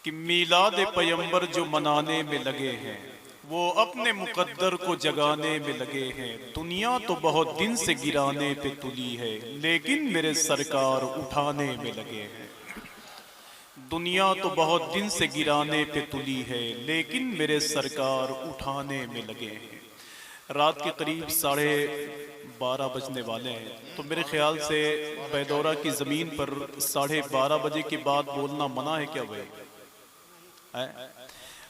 कि मीलाद पैगंबर जो मनाने में लगे हैं वो अपने मुकद्दर को जगाने में लगे हैं। दुनिया तो बहुत दिन से गिराने पे तुली है, लेकिन मेरे सरकार उठाने में लगे हैं। दुनिया तो बहुत दिन से गिराने पे तुली है, लेकिन मेरे सरकार उठाने में लगे हैं। रात के करीब 12:30 बजने वाले हैं, तो मेरे ख्याल से बैदौरा की ज़मीन पर 12:30 बजे के बाद बोलना मना है क्या भाई?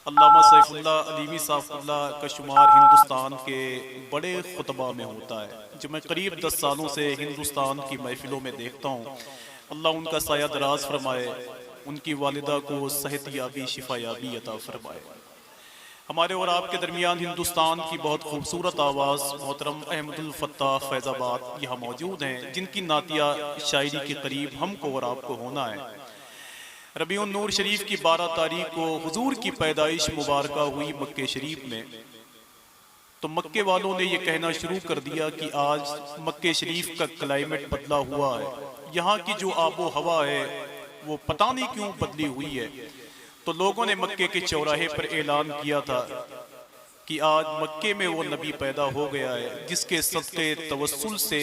अल्लामा सैफुल्लाह अलीमी साफ़ुल्लाह का शुमार हिंदुस्तान के बड़े खुतबा में होता है, जो मैं करीब 10 सालों से हिंदुस्तान की महफिलों में देखता हूँ। अल्लाह उनका साया दराज फरमाए, उनकी वालिदा को सेहतयाबी शिफायाबी अता फरमाए। हमारे और आपके दरमियान हिंदुस्तान की बहुत खूबसूरत आवाज़ मोहतरम अहमदुल फत्ताह फैज़ाबाद यहाँ मौजूद हैं, जिनकी नातिया शायरी के करीब हमको और आपको होना है। रबीउन नूर शरीफ की 12 तारीख को हुजूर की पैदाइश मुबारक हुई मक्के शरीफ में, तो मक्के वालों ने यह कहना शुरू कर दिया कि आज मक्के शरीफ का क्लाइमेट बदला हुआ है, यहाँ की जो आबो हवा है वो पता नहीं क्यों बदली हुई है। तो लोगों ने मक्के के चौराहे पर ऐलान किया था कि आज मक्के में वो नबी पैदा हो गया है जिसके सदक़े तवस्सुल से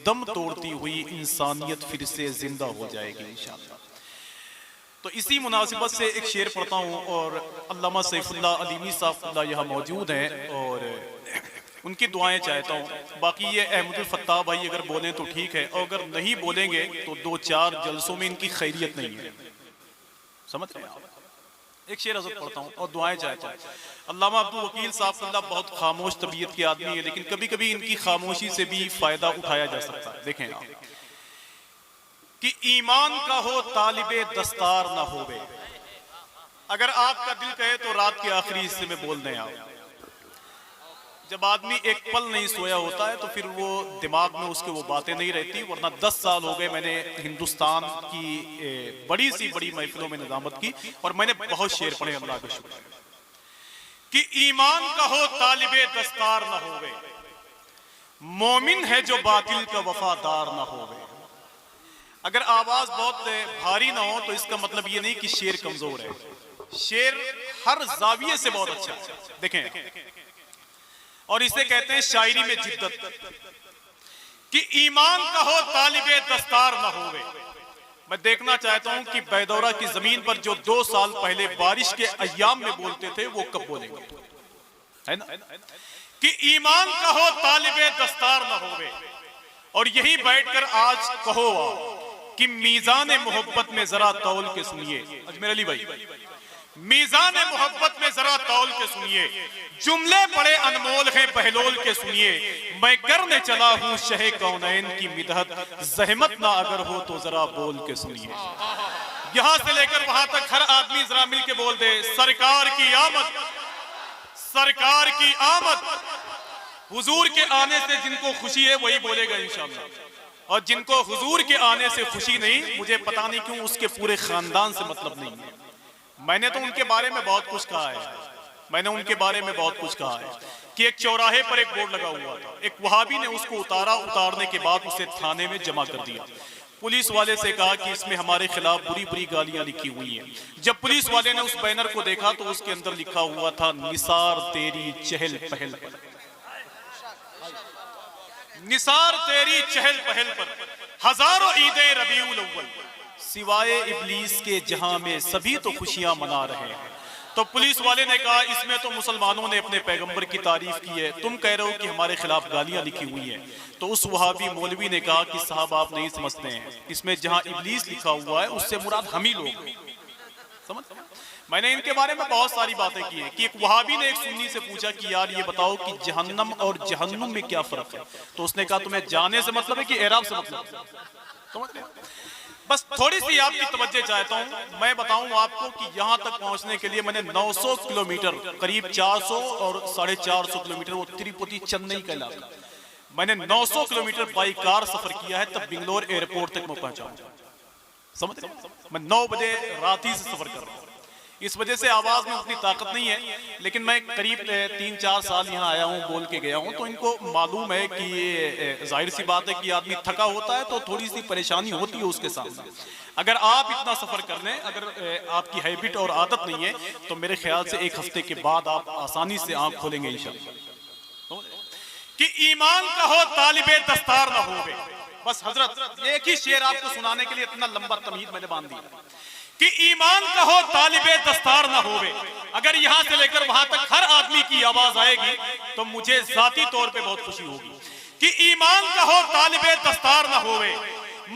दम तोड़ती हुई इंसानियत फिर से जिंदा हो जाएगी इंशाअल्लाह। तो इसी मुनासिबत से एक शेर पढ़ता हूँ, और अल्लामा सैफुल्लाह अलीमी साफ़ुल्लाह यहाँ मौजूद हैं और उनकी दुआएं चाहता हूँ। बाकी ये अहमदुल फत्ताह भाई अगर बोलें तो ठीक है, और अगर नहीं बोलेंगे तो 2-4 जलसों में इनकी खैरियत नहीं है। समझ रहे हैं आप? एक शेर हज़रत पढ़ता हूँ और दुआएं चाहता हूँ। अल्लामा अब्दुल वकील साहब बहुत खामोश तबीयत के आदमी है, लेकिन कभी कभी इनकी खामोशी से भी फायदा उठाया जा सकता है। देखें आप कि ईमान का हो तालिबे दस्तार ना होवे। अगर आपका दिल कहे तो रात के आखिरी हिस्से में बोल दें आप। जब आदमी एक पल नहीं सोया होता है तो फिर वो दिमाग में उसके वो बातें नहीं रहती। वरना 10 साल हो गए मैंने हिंदुस्तान की बड़ी सी बड़ी महफिलों में निजामत की और मैंने बहुत शेर पढ़े, अल्लाह का शुक्र कि ईमान का हो तालिबे दस्तार ना होवे, मोमिन है जो बातिल का वफादार ना होवे। अगर आवाज बहुत भारी ना हो तो इसका मतलब ये नहीं कि शेर कमजोर है। शेर हर जाविये से बहुत अच्छा है। देखें, और इसे कहते हैं शायरी में जिद्दत कि ईमान का हो तालिबे दस्तार ना होवे। मैं देखना चाहता हूं कि बैदौरा की जमीन पर जो 2 साल पहले बारिश के अय्याम में बोलते थे वो कब बोलेंगे, है ना? कि ईमान का हो तालिबे दस्तार ना होवे। और यही बैठकर आज कहो कि मीज़ान मोहब्बत में जरा तौल के सुनिए। अजमेर अली भाई, मीज़ान मोहब्बत में जरा तौल के सुनिए, जुमले बड़े अनमोल हैं बहलोल के सुनिए। मैं करने चला हूं शहे कौनैन की मिदहत, जहमत ना अगर हो तो जरा बोल के सुनिए। यहां से लेकर वहां तक हर आदमी जरा मिल के बोल दे, सरकार की आमद, सरकार की आमद। हुजूर के आने से जिनको खुशी है वही बोलेगा इंशाअल्लाह, और जिनको हुजूर के आने से खुशी नहीं, मुझे पता नहीं क्यों उसके पूरे खानदान से मतलब नहीं है। मैंने तो उनके बारे में बहुत कुछ कहा है, मैंने उनके बारे में बहुत कुछ कहा है कि एक चौराहे पर एक बोर्ड लगा हुआ था, एक वहाबी ने उसको उतारा, उतारने के बाद उसे थाने में जमा कर दिया। पुलिस वाले से कहा कि इसमें हमारे खिलाफ बुरी बुरी गालियां लिखी हुई हैं। जब पुलिस वाले ने उस बैनर को देखा तो उसके अंदर लिखा हुआ था, निसार तेरी चहल पहल पर, निसार तेरी चहल पहल पर हजारों ईदें रबीउल अव्वल, सिवाय इब्लीस के जहां में सभी तो खुशियां मना रहे हैं। तो पुलिस वाले ने कहा, इसमें तो मुसलमानों ने अपने पैगंबर की तारीफ की है, तुम कह रहे हो कि हमारे खिलाफ गालियां लिखी हुई हैं। तो उस वहाबी मौलवी ने कहा कि साहब आप नहीं समझते हैं, इसमें जहां इब्लीस लिखा हुआ है उससे मुराद हम ही लोग। समझ? मैंने इनके बारे में बहुत सारी बातें की हैं कि एक वहाबी ने एक सुन्नी से पूछा कि यार ये बताओ कि जहन्नम और जहन्नुम में क्या फर्क है। तो उसने कहा तुम्हें जाने से मतलब है कि एराब से मतलब। समझ रहे? बस थोड़ी सी आपकी तवज्जो चाहता हूं। मैं बताऊं आपको कि यहां तक पहुंचने के लिए मैंने 900 किलोमीटर, करीब 400 और 450 किलोमीटर, वो तिरुपति चेन्नई का इलाका, मैंने 900 किलोमीटर बाई कार सफर किया है, तब बेंगलोर एयरपोर्ट तक मैं पहुंचा हूं। समझ रहे? मैं 9 बजे रात ही से सफर कर रहा हूं। इस वजह से आवाज़ में उतनी ताकत नहीं है, लेकिन मैं करीब 3-4 साल यहाँ आया हूँ, बोल के गया हूँ, तो इनको मालूम है कि ये जाहिर सी बात है कि आदमी थका होता है तो थोड़ी सी परेशानी होती है उसके सामने। अगर आप इतना सफ़र कर लें, अगर आपकी हैबिट और आदत नहीं है, तो मेरे ख्याल से 1 हफ्ते के बाद आप आसानी से आँख खोलेंगे इंशाअल्लाह। कि ईमान का हो तालिबे दस्तार ना होवे। बस हजरत एक ही शेर आपको सुनाने के लिए इतना लंबा तमहीद मैंने बांध दिया कि ईमान का हो तालिबे दस्तार ना होवे। अगर यहाँ से लेकर वहां तक हर आदमी की आवाज आएगी तो मुझे जाती तौर पे बहुत खुशी होगी। कि ईमान का हो तालिबे दस्तार ना होवे,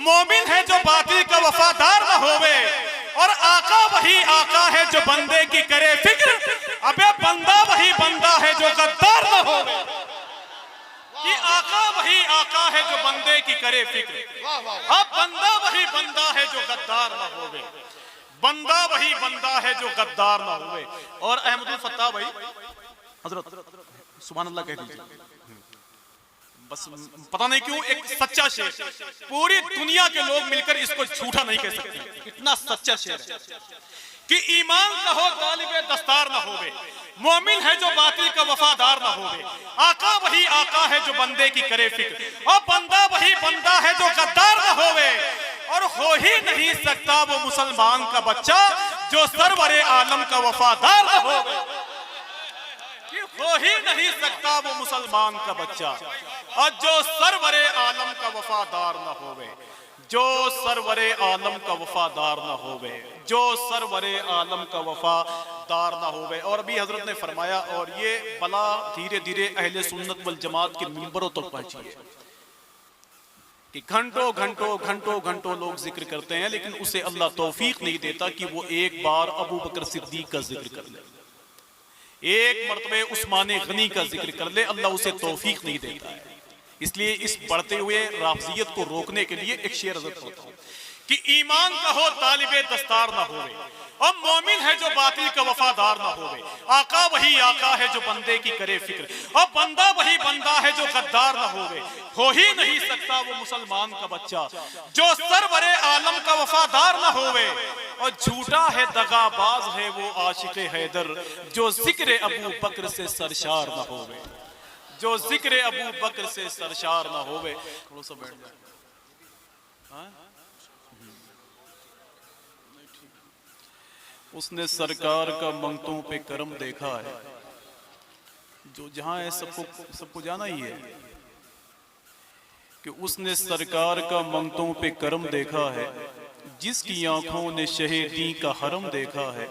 मोमिन है जो बातिल का वफादार ना होवे, और आका वही आका है जो बंदे की करे फिक्र, अबे बंदा वही बंदा है जो गद्दार ना होवे। कि आका वही आका है जो बंदे की करे फिक्र, अब बंदा वही बंदा है जो गद्दार ना होवे, बंदा वही बंदा है जो गद्दार ना हुए। और अहमदुल फत्ताह भाई हजरत सुभान अल्लाह कह दीजिए। बस पता नहीं क्यों एक सच्चा शेर, पूरी दुनिया के लोग मिलकर इसको झूठा नहीं कह सकते, इतना सच्चा शेर है। कि ईमान का हो तालिबे दस्तार ना होवे, मोमिन है जो बातिल का वफादार ना होवे, आका वही आका है जो बंदे की करे फिक्र, और बंदा वही बंदा है जो गद्दार ना होवे, और हो ही नहीं सकता वो मुसलमान का बच्चा जो सरवरे आलम का वफादार ना होवे। हो ही नहीं सकता वो मुसलमान का बच्चा और जो सरवरे आलम का वफादार ना होवे, जो सरवरे आलम का वफादार ना होवे, जो सरवरे आलम का वफादार ना होवे। और अभी हजरत ने फरमाया, और ये बला धीरे धीरे अहले सुन्नत वल जमात के मिंबरों तक पहुंची है कि घंटों घंटों घंटों घंटों लोग जिक्र करते हैं, लेकिन उसे अल्लाह तौफीक नहीं देता कि वो एक बार अबू बकर सिद्दीक का जिक्र कर ले, एक मर्तबे उस्मान गनी का जिक्र कर ले, अल्लाह उसे तौफीक नहीं देता है। इसलिए इस बढ़ते हुए राफजियत को रोकने के लिए एक शेर हज़रत होता है कि ईमान का हो तालिबे दस्तार ना होवे, और मोमिन है जो बातिल का वफादार ना होवे, आका वही आका है जो बंदे की करे फिक्र, और बंदा वही बंदा है जो गद्दार ना होवे। हो ही नहीं सकता वो मुसलमान का बच्चा जो सरवरे आलम का वफादार ना होवे, और झूठा है दगाबाज है वो आशिक़े हैदर जो जिक्र अबू बकर से सरशार ना होवे, जो जिक्र अबू बकर से सरशार ना होवे। थोड़ा सा बैठ जाए। उसने सरकार का मंगतों पे करम देखा है, जो जहां है सबको जाना ही है कि उसने सरकार का मंगतों पे करम देखा है, जिसकी आंखों ने शहीदी का हरम देखा है।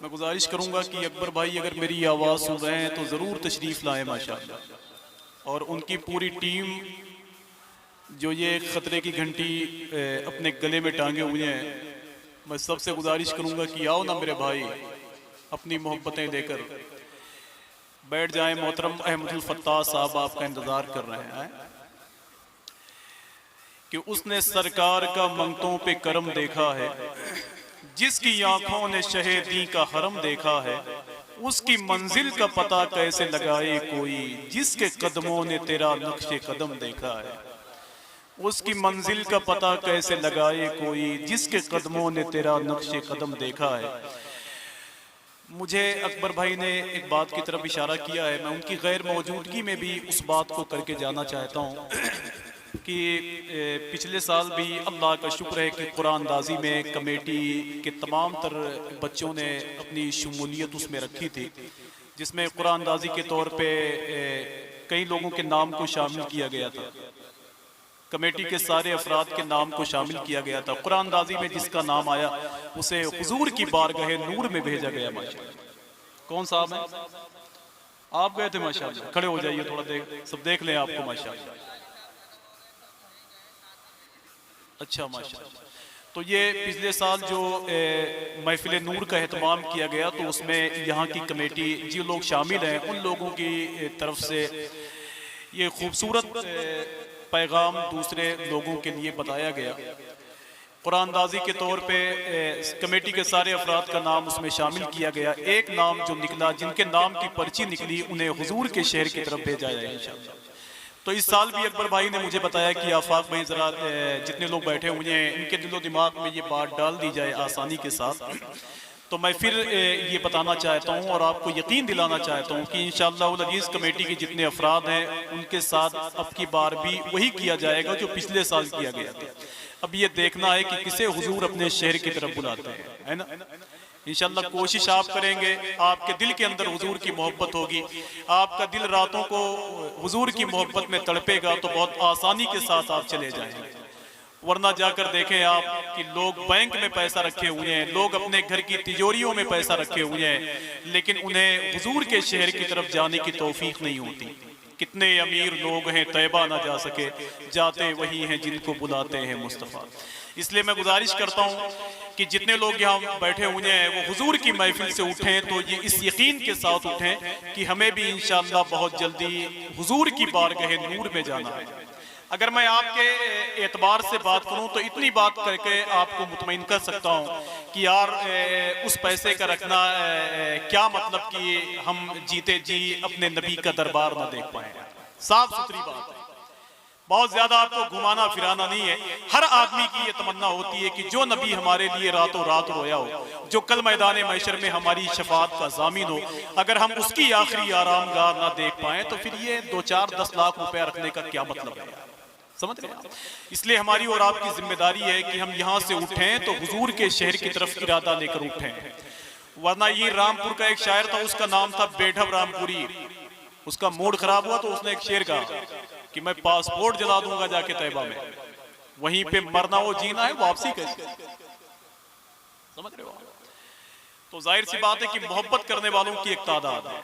मैं गुजारिश करूंगा कि अकबर भाई अगर मेरी आवाज़ सुन रहे हैं तो ज़रूर तशरीफ़ लाएं माशाअल्लाह, और उनकी पूरी टीम जो ये ख़तरे की घंटी अपने गले में टांगे हुए हैं, मैं सबसे गुजारिश करूंगा कि आओ ना मेरे भाई, अपनी मोहब्बतें लेकर बैठ जाएं। मोहतरम अहमदुल फत्ताह साहब आपका इंतज़ार कर रहे हैं कि उसने सरकार का मंगतों पे करम देखा है, जिसकी आंखों ने शहीदी का हरम देखा है, उसकी मंजिल का पता कैसे लगाए कोई, जिसके कदमों ने तेरा नक्शे कदम देखा है, उसकी मंजिल का पता कैसे लगाए कोई, जिसके कदमों ने तेरा नक्शे कदम देखा है। मुझे अकबर भाई ने एक बात की तरफ इशारा किया है, मैं उनकी गैर मौजूदगी में भी उस बात को करके जाना चाहता हूँ कि पिछले साल भी अल्लाह का शुक्र है कि कुरानदाजी में कमेटी के तमाम तर बच्चों ने अपनी शमूलियत उसमें रखी थी, जिसमें कुरानदाजी के तौर पे कई लोगों के नाम को शामिल किया गया था, कमेटी के सारे अफराद के नाम को शामिल किया गया था। कुरानदाजी में जिसका नाम आया उसे हुजूर की बारगाह नूर में भेजा गया माशाअल्लाह। कौन साहब हैं? आप गए थे माशाअल्लाह, खड़े हो जाइए थोड़ा, सब देख लें आपको माशाअल्लाह। अच्छा माशाअल्लाह। तो ये पिछले साल जो महफिल नूर का एहतमाम किया गया, तो उसमें यहाँ की कमेटी जो लोग शामिल हैं उन लोगों की तरफ से ये खूबसूरत पैगाम दूसरे लोगों के लिए बताया गया। कुरानदाजी के तौर पे कमेटी के सारे अफराद का नाम उसमें शामिल किया गया। एक नाम जो निकला, जिनके नाम की पर्ची निकली, उन्हें हुजूर के शहर की तरफ भेजा जाए इंशाअल्लाह। तो इस साल भी अकबर भाई ने मुझे बताया कि आफाक भाई ज़रा जितने लोग बैठे हुए हैं इनके दिलो दिमाग में ये बात डाल दी जाए आसानी के साथ। तो मैं फिर ये बताना चाहता हूँ और आपको यकीन दिलाना चाहता हूँ कि इंशाअल्लाह अज़ीज़ कमेटी के जितने अफराद हैं उनके साथ अब की बार भी वही किया जाएगा जो पिछले साल किया गया था। अब ये देखना है कि किसे हुजूर अपने शहर की तरफ बुलाते हैं, है ना। इंशाअल्लाह कोशिश आप करेंगे, आपके दिल के अंदर हुजूर की मोहब्बत होगी, आपका दिल रातों को हुजूर की मोहब्बत में तड़पेगा तो बहुत आसानी के साथ आप चले जाएंगे। वरना जाकर देखें आप कि लोग बैंक में पैसा रखे हुए हैं, लोग अपने घर की तिजोरियों में पैसा रखे हुए हैं, लेकिन उन्हें हुजूर के शहर की तरफ जाने की तौफीक नहीं होती। कितने अमीर लोग हैं तैबा ना जा सके, जाते वही हैं जिनको बुलाते हैं मुस्तफ़ा। इसलिए मैं गुजारिश करता हूँ कि जितने लोग यहाँ बैठे हुए हैं वो हुजूर की महफिल से उठें तो ये इस यकीन के साथ उठें कि हमें भी इंशाअल्लाह बहुत जल्दी हुजूर की बारगाह नूर में जाना है। अगर मैं आपके एतबार से बात करूं तो इतनी बात करके आपको मुतमईन कर सकता हूं कि यार उस पैसे का रखना क्या मतलब कि हम जीते जी अपने नबी का दरबार ना देख पाए। साफ सुथरी बात है, बहुत ज्यादा आपको घुमाना फिराना नहीं है। हर आदमी की ये तमन्ना होती है कि जो नबी हमारे लिए रातों रात रोया हो, जो कल मैदान महशर में हमारी शफाअत का जामिन हो, अगर हम उसकी आखिरी आरामगाह ना देख पाए तो फिर ये 2-4-10 लाख रुपया रखने का क्या मतलब है, समझ रहे हैं। इसलिए हमारी और आपकी जिम्मेदारी है कि हम यहाँ से उठें तो हुजूर के शहर की तरफ इरादा लेकर उठें। वरना ये रामपुर का एक शायर था, उसका नाम था बेढब रामपुरी। उसका मूड खराब हुआ तो उसने एक शेर कहा कि मैं पासपोर्ट जला दूंगा जाके तैयबा में, वहीं पे मरना वो जीना है, वापसी कैसे, समझ रहे हो। तो जाहिर सी बात है कि मोहब्बत करने वालों की एक तादाद है।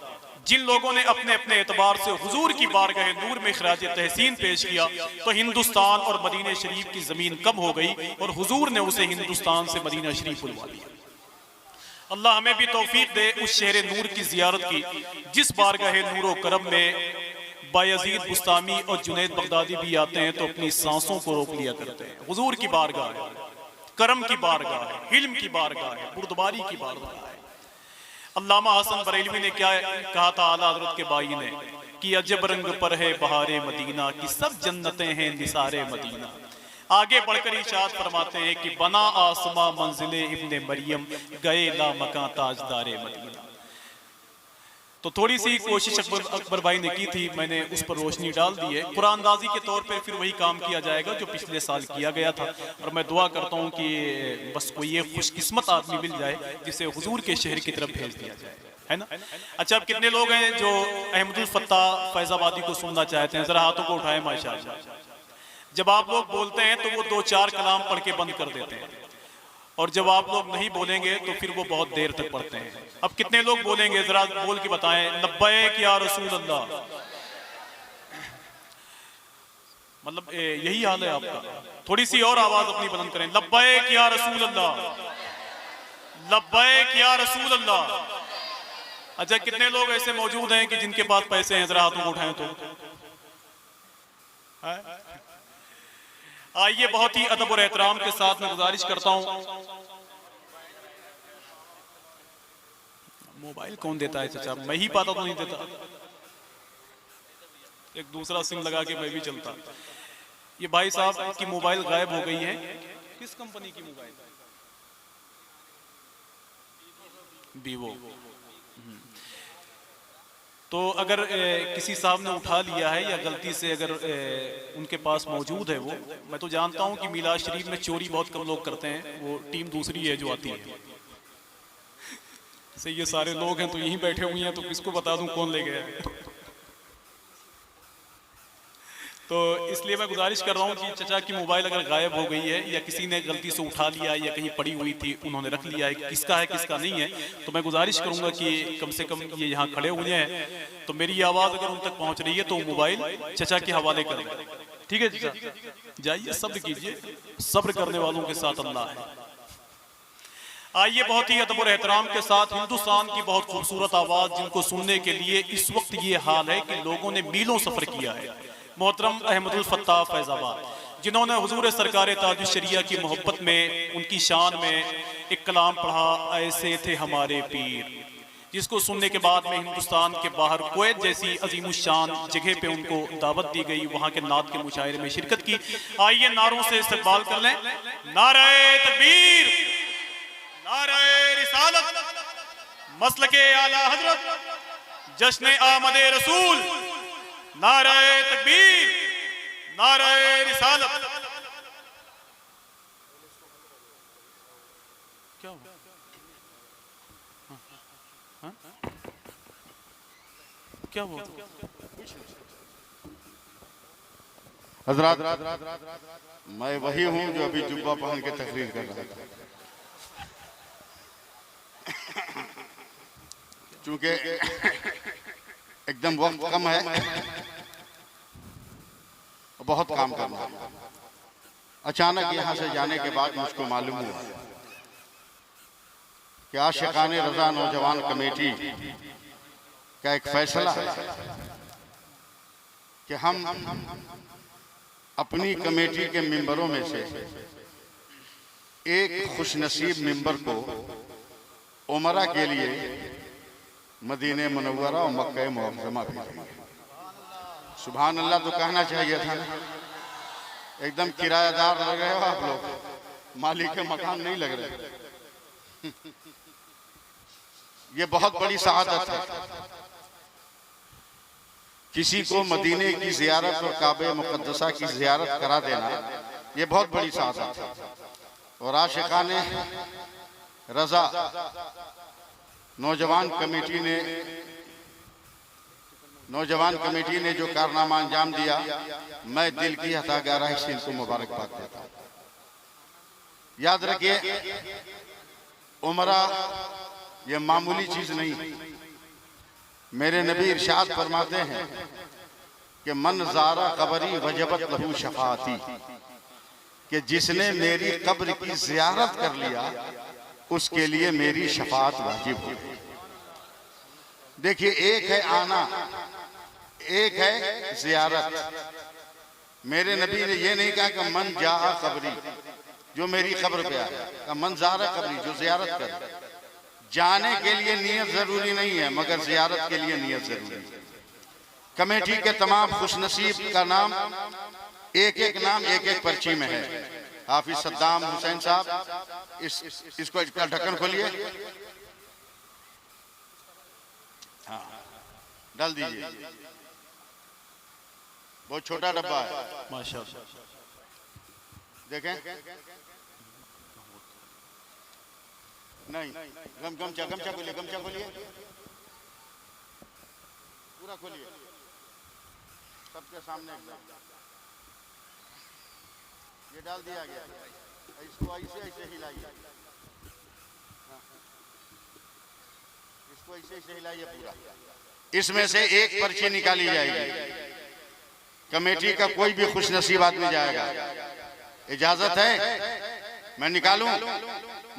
जिन लोगों ने अपने अपने एतबार से हुजूर की बारगाह नूर में खराज तहसीन पेश किया तो हिंदुस्तान और मदीना शरीफ की जमीन कम हो गई और हुजूर ने उसे हिंदुस्तान से मदीना शरीफ बुलवा दिया। अल्लाह हमें भी तौफीक दे उस शहर नूर की जियारत की जिस बारगाह नूर करम में बायजीद बुस्तामी और जुनैद बगदादी भी आते हैं तो अपनी सांसों को रोक लिया करते हैं। हुजूर की बारगाह है, करम की बारगाह है, हिल्म की बारगाह है, बुर्दबारी की बारगाह है। अल्लामा हसन बरेलवी ने क्या कहा था आला हज़रत के भाई ने कि अजब रंग पर है बहारे मदीना की सब जन्नतें हैं निसारे मदीना। आगे बढ़कर इरशाद फरमाते हैं कि बना आसमा मंजिले इब्ने मरियम गए ला मकां ताजदारे मदीना। तो थोड़ी सी कोशिश अकबर भाई ने की थी, मैंने उस पर रोशनी डाल दी है। कुरानदाजी के तौर पर फिर वही काम किया जाएगा जो पिछले साल किया गया था। और मैं दुआ करता हूँ कि बस कोई ये खुशकिस्मत आदमी मिल जाए जिसे हुजूर के शहर की तरफ भेज दिया जाए, है ना। अच्छा, अब कितने लोग हैं जो अहमदुल फत्ताह फैजाबादी को सुनना चाहते हैं, जरा हाथों को उठाएं माशाअल्लाह। जब आप लोग बोलते हैं तो वो 2-4 कलाम पढ़ के बंद कर देते हैं, और जब आप लोग नहीं बोलेंगे तो फिर वो बहुत देर तक पढ़ते हैं। अब कितने लोग बोलेंगे, जरा बोल के बताएं, लब्बैक या रसूल अल्लाह। मतलब यही हाल है आपका। थोड़ी सी और आवाज अपनी बुलंद करें, लब्बैक या रसूल अल्लाह, लब्बैक या रसूल अल्लाह। अच्छा, कितने लोग ऐसे मौजूद हैं कि जिनके पास पैसे हैं, जरा हाथों को उठाएं तो। आइए बहुत ही अदब और एहतराम के साथ मैं गुजारिश करता हूं। मोबाइल कौन देता है चाचा, मैं ही पाता तो नहीं देता, एक दूसरा सिम लगा के मैं भी चलता। ये भाई साहब की मोबाइल गायब हो गई है। किस कंपनी की मोबाइल? वीवो। तो अगर किसी साहब ने उठा लिया है या गलती से अगर उनके पास मौजूद है वो, मैं तो जानता हूं कि मिलाद शरीफ में चोरी बहुत कम लोग करते हैं, वो टीम दूसरी है जो आती है। से ये सारे लोग हैं तो यहीं बैठे हुए हैं, तो किसको बता दूं कौन ले गया। तो इसलिए मैं गुजारिश कर रहा हूँ कि चचा की मोबाइल अगर गायब हो गई है या किसी ने गलती से उठा लिया या कहीं पड़ी हुई थी उन्होंने रख लिया है, किसका है किसका नहीं है, तो मैं गुजारिश करूंगा कि कम से कम ये यहाँ खड़े हुए हैं तो मेरी आवाज़ अगर उन तक पहुँच रही है तो मोबाइल चचा के हवाले करें। ठीक है चचा, जाइए सब्र कीजिए, सब्र करने वालों के साथ अल्लाह है। आइए बहुत ही अदब और एहतराम के साथ हिंदुस्तान की बहुत खूबसूरत आवाज़ जिनको सुनने के लिए इस वक्त ये हाल है कि लोगों ने मीलों सफ़र किया है, मोहतरम अहमदुल फत्ताह फैजाबाद, जिन्होंने हुजूर सरकार ताजुल शरिया की मोहब्बत में उनकी शान में एक कलाम पढ़ा, ऐसे थे हमारे पीर, जिसको सुनने के बाद में हिंदुस्तान के बाहर कुवैत जैसी अजीमुशान जगह पे उनको दावत दी गई, वहाँ के नात के मुशायरे में शिरकत की। आइए नारों से इस्तकबाल कर लें, नारे तकबीर, नारे रिसालत, मसलके आला हजरत, जश्न आमदे रसूल, नारे तकबीर, नारे रिसालत। क्या हुआ? हाँ? क्या हुआ? हजरत, मैं वही हूं जो अभी जुब्बा पहन के तकरीर कर रहा था। चूंकि एकदम वक्त कम है, बहुत काम करना है। अचानक यहां से जाने के बाद मुझको मालूम हुआ कि आशिकाने रजा नौजवान कमेटी का एक फैसला है कि हम अपनी कमेटी के मेंबरों में से एक खुशनसीब मेंबर को उमरा के लिए मदीने मुनव्वरा और मक्का मुअज़्ज़मा भेजेंगे। सुभान अल्लाह तो कहना चाहिए था ना। एकदम किराएदार लग रहे हो आप लोग, मालिक के मकान नहीं लग रहे। ये बहुत बड़ी सआदत है। किसी को मदीने की जियारत और काबे मुक़द्दसा की जियारत करा देना, ये बहुत बड़ी सआदत है। और आशिकाने रजा नौजवान कमेटी ने जो कारनामा अंजाम दिया, मैं दिल की हता गहराई से इनको मुबारकबाद देता हूं। याद रखिए, उमरा ये मामूली चीज नहीं। मेरे नबी इरशाद फरमाते हैं कि मन ज़ारा कबरी वजबत लहू शफाअती, कि जिसने मेरी कब्र की जियारत कर लिया उसके लिए मेरी शफाअत वाजिब हो। देखिए, एक है आना, एक है जियारत। मेरे नबी ने ये नहीं कहा कि मन जा कबरी, जो मेरी कब्र पे आया, मन ज़ारा कबरी, जो जियारत करे। जाने के लिए नियत जरूरी नहीं है, मगर जियारत के लिए नियत जरूरी है। कमेटी के तमाम खुशनसीब का नाम, एक एक नाम एक एक पर्ची में है। हाफिज सद्दाम हुसैन साहब, इसको ढक्कन खोलिए, हाँ डाल दीजिए। बहुत छोटा डब्बा है, माशाअल्लाह। देखें, नहीं, गमछा खोलिए, गमछा खोलिए, पूरा खोलिए, सबके सामने एकदम। ये डाल दिया गया, इसको ऐसे ऐसे हिलाइए, इसको ऐसे ऐसे हिलाइए पूरा। इसमें से एक पर्ची निकाली जाएगी। कमेटी का कोई भी खुशनसीब आदमी जाएगा। इजाजत है मैं निकालूं,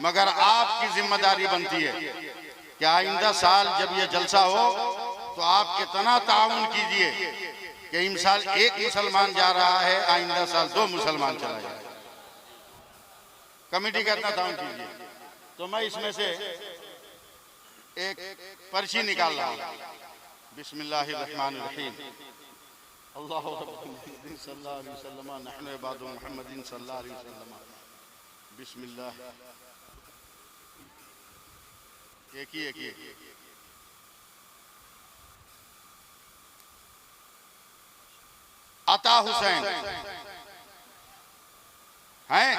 मगर आपकी जिम्मेदारी बनती है कि आइंदा साल जब ये जलसा हो तो आप इतना ताउन कीजिए कि इस साल एक मुसलमान जा रहा है, आइंदा साल 2 मुसलमान चला जाए। कमेटी का इतना ताउन कीजिए। तो मैं इसमें से एक पर्ची निकाल रहा हूँ। बिस्मिल्लाहिर्रहमानिर्रहीम। अल्लाहु अकबर सल्लल्लाहु अलैहि वसल्लम नहनु इबादु मुहम्मदिन सल्लल्लाहु अलैहि वसल्लम। बिस्मिल्लाह। एक ही अता हुसैन हैं,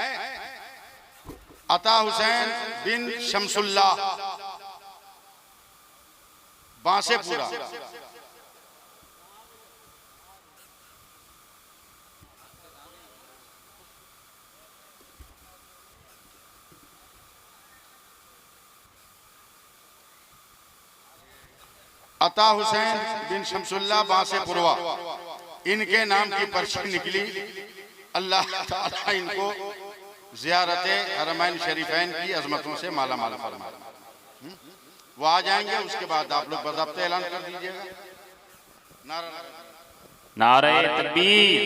अता हुसैन बिन शमसुल्लाह, बांसेपुरा। अता हुसैन बिन शमसुल्लाह बांसेपुरवा, इनके नाम की पर्ची निकली। अल्लाह ताला इनको ज़ियारत हरमैन शरीफैन की अजमतों से माला माल फरमाए। वो आ जाएंगे, उसके बाद आप लोग बज़ाब्ता ऐलान कर दीजिएगा। नारे तकबीर,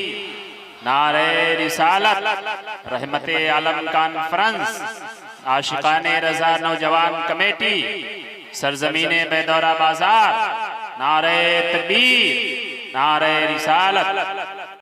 नारे रिसालत, रहमते आलम कॉन्फ्रेंस, आशिकाने रजा नौजवान कमेटी, सरजमीने बेदौरा बाजार। नारे तकबीर, नारे रिसालत,